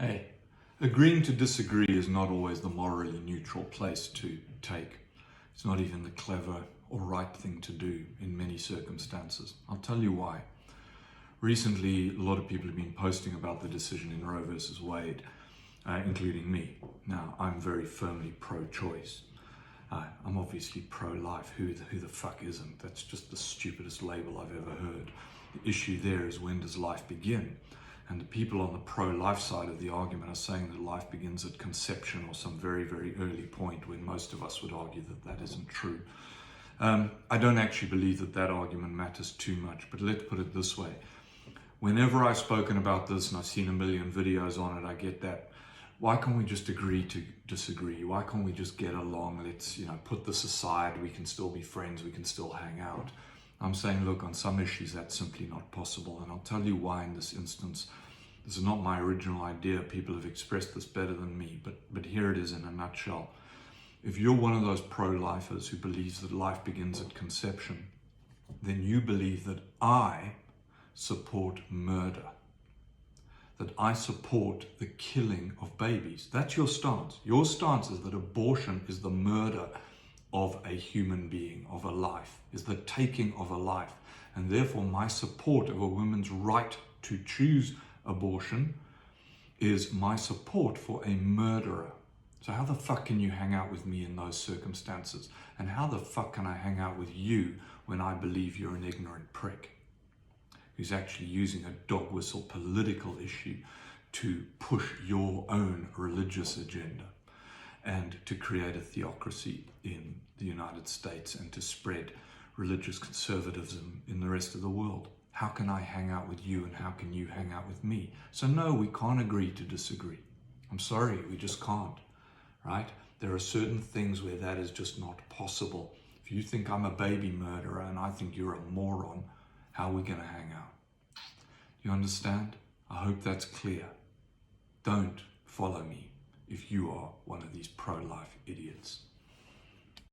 Hey, agreeing to disagree is not always the morally neutral place to take. It's not even the clever or right thing to do in many circumstances. I'll tell you why. Recently, a lot of people have been posting about the decision in Roe versus Wade, including me. Now, I'm very firmly pro-choice. I'm obviously pro-life. Who the fuck isn't? That's just the stupidest label I've ever heard. The issue there is, when does life begin? And the people on the pro-life side of the argument are saying that life begins at conception or some very, very early point, when most of us would argue that that isn't true. I don't actually believe that that argument matters too much, but let's put it this way. Whenever I've spoken about this and I've seen a million videos on it, I get that, why can't we just agree to disagree? Why can't we just get along? Let's, put this aside. We can still be friends. We can still hang out. I'm saying, look, on some issues that's simply not possible. And I'll tell you why in this instance. This is not my original idea. People have expressed this better than me, but here it is in a nutshell. If you're one of those pro-lifers who believes that life begins at conception, then you believe that I support murder, that I support the killing of babies. That's your stance. Your stance is that abortion is the murder of a human being, of a life, is the taking of a life. And therefore my support of a woman's right to choose abortion is my support for a murderer. So how the fuck can you hang out with me in those circumstances? And how the fuck can I hang out with you when I believe you're an ignorant prick who's actually using a dog whistle political issue to push your own religious agenda and to create a theocracy in the United States and to spread religious conservatism in the rest of the world? How can I hang out with you and how can you hang out with me? So no, we can't agree to disagree. I'm sorry, we just can't, right? There are certain things where that is just not possible. If you think I'm a baby murderer and I think you're a moron, how are we going to hang out? You understand? I hope that's clear. Don't follow me if you are one of these pro-life idiots.